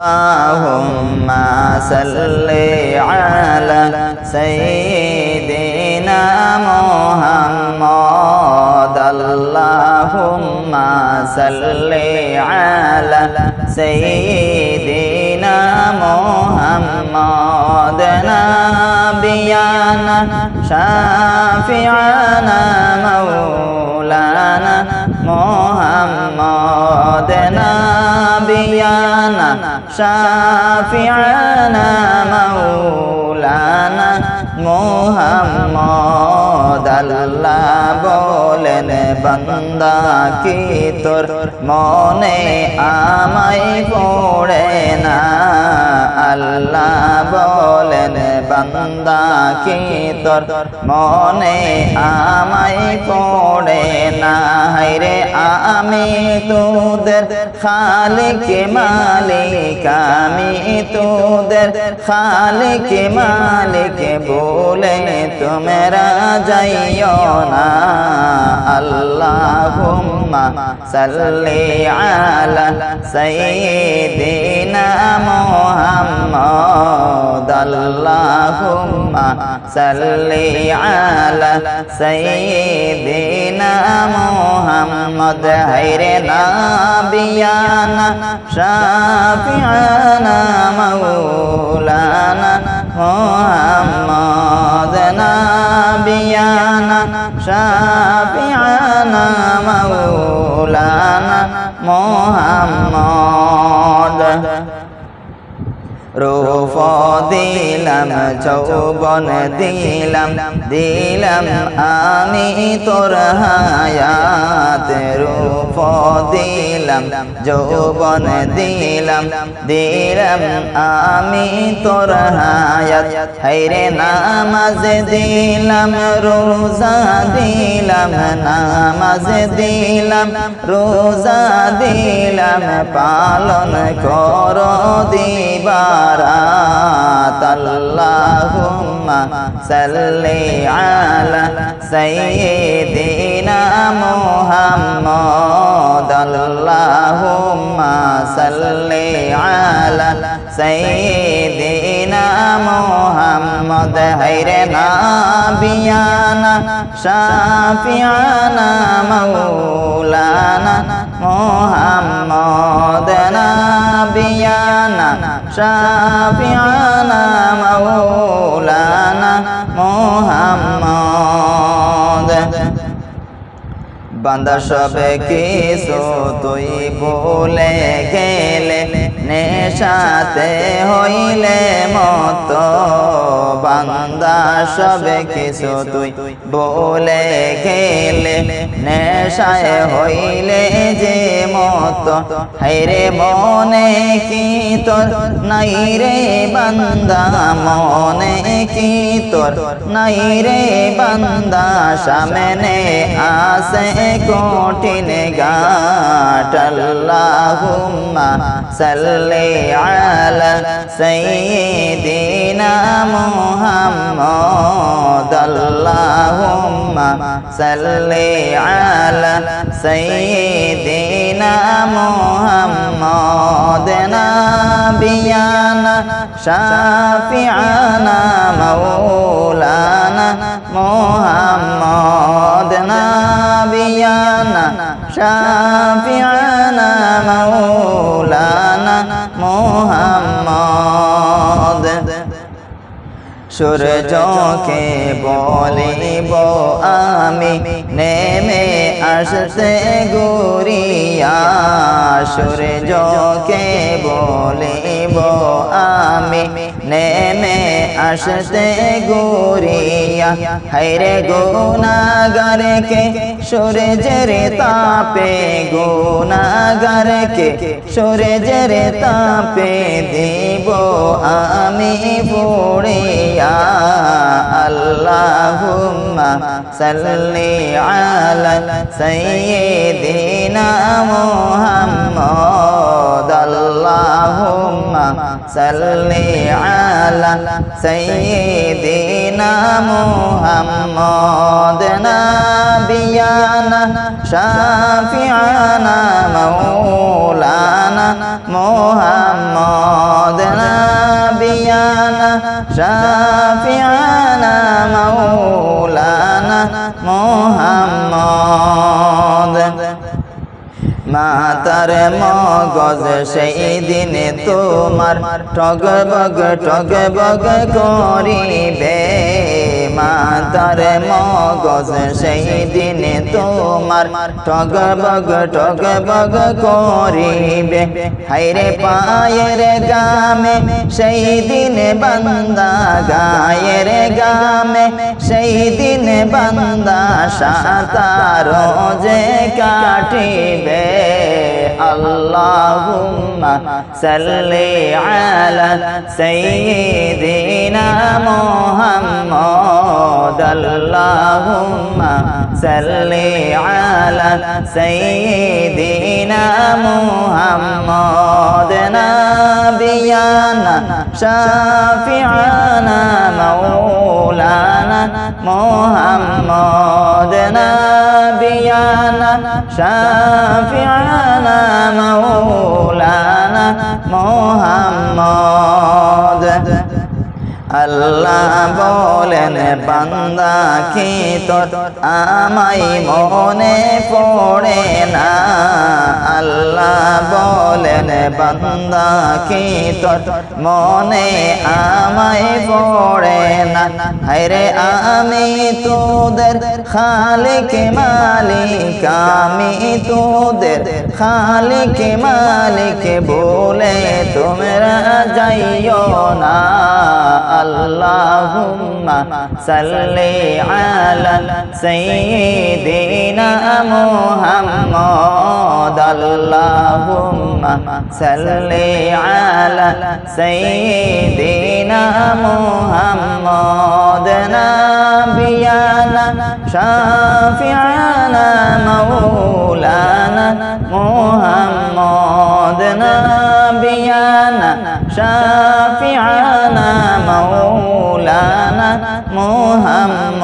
اللهم صل على سيدنا محمد اللهم صل على سيدنا محمد نبينا شافعنا مولانا محمد نبينا شافعنا مولانا محمد আল্লাহ বলেন বান্দা কি তোর মনে আমায় পড়ে না আল্লাহ বলেন বান্দা কি তোর মনে আমায় পড়ে না হায়রে আমি তোদের খালিক মালিক আমি তোদের খালিক মালিক বলে তোমরা যাইও না আল্লাহুম্মা সাল্লি আলা সাইয়্যিদিনা মুহাম্মদ আল্লাহুম্মা সাল্লি আলা সাইয়্যিদিনা মুহাম্মদ হায়রে নাবিয়ানা শাফিআনা মাওলানা মুহাম্মদ নাবিয়ানা শাফিআনা মাওলানা মুহাম্মদ রূপ দিলাম যৌবন দিলাম দিলাম আমি তোর হায়াত রূপ দিলাম যৌবন দিলাম দিলাম আমি তোর হায়াত হায়রে নামাজ দিলাম রোজা দিলাম নামাজ দিলাম রোজা দিলাম পালন কর দিবারাত আল্লাহুম্মা সাল্লি আলা সাইয়্যিদিনা মুহাম্মদ আল্লাহুম্মা সাল্লি আলা সাইয়্যিদিনা মুহাম্মদ হায়রে নাবিয়ানা শাফিআনা মাওলানা মুহাম্মদ নাবিয়ানা শাফিআনা মাওলানা মুহাম্মদ বান্দা সবে কিছু তুই ভুলে গেলে নেশাতে হইলে মত বান্দা সবে কিছু তুই ভুলে গেলে নেশায় হইলে যে মত হায়রে মনে কি তোর নাই রে বান্দা মনে কি তোর নাই রে বান্দা সামনে আসে কঠিন ঘাট আল্লাহুম্মা সাল্লি আলা সাইয়্যিদিনা মুহাম্মদ আল্লাহুম্মা সাল্লি আলা সাইয়্যিদিনা মুহাম্মদ নাবিয়ানা শাফিআনা মাওলানা মুহাম্মদ নাবিয়ানা শাফিআনা মাওলানা মুহাম্মদ সূর্যকে বলিব আমি নেমে আসতে গুরিয়া সূর্যকে বলিব আমি নেমে আসতে গুরিয়া হায়রে গুনাহগারকে সূর্যের তাপে গুনাহগারকে সূর্যের তাপে দিব আমি পুড়িয়া আল্লাহুম্মা সাল্লি আলা সাইয়্যিদিনা মুহাম্মদ আল্লাহুম্মা সাল্লি আলা সাইয়্যিদিনা মুহাম্মদ নাবিয়ানা শাফিআনা মাওলানা মুহাম্মদ শাফিআনা মাওলানা মুহাম্মদ মাতার মগজ সেই দিনে তোমার টগবগ টগবগ করিবে মাতার মগজ সেই দিনে তোমার টগবগ টগবগ করিবে হায়রে পায়ের গামে সেই দিনে বান্দা গায়ের গামে সেই দিনে বান্দা সাতারো যে কাটিবে আল্লাহুম্মা সাল্লি আলা সাইয়্যিদিনা মুহাম্মদ আল্লাহুম্মা সাল্লি আলা সাইয়্যিদিনা মুহাম্মদ নাবিয়ানা শাফিআনা মাওলানা মুহাম্মদ নাবিয়ানা শাফিআনা মাওলানা মুহাম্মদ আল্লাহ বলেন বান্দা কি তোর আমায় মনে পড়ে না আল্লাহ বলেন বান্দা কি তোর মনে আমায় পড়ে না হায়রে আমি তোদের খালিক মালিক আমি তোদের খালিক মালিক বলে তোমরা যাইও না আল্লাহুম্মা সাল্লি আলা সাইয়্যিদিনা মুহাম্মদ আল্লাহুম্মা সাল্লি আলা সাইয়্যিদিনা মুহাম্মদ নাবিয়ানা শাফিআনা মাওলানা মুহাম্মদ নাবিয়ানা শাফিআনা মাওলানা মুহাম্মদ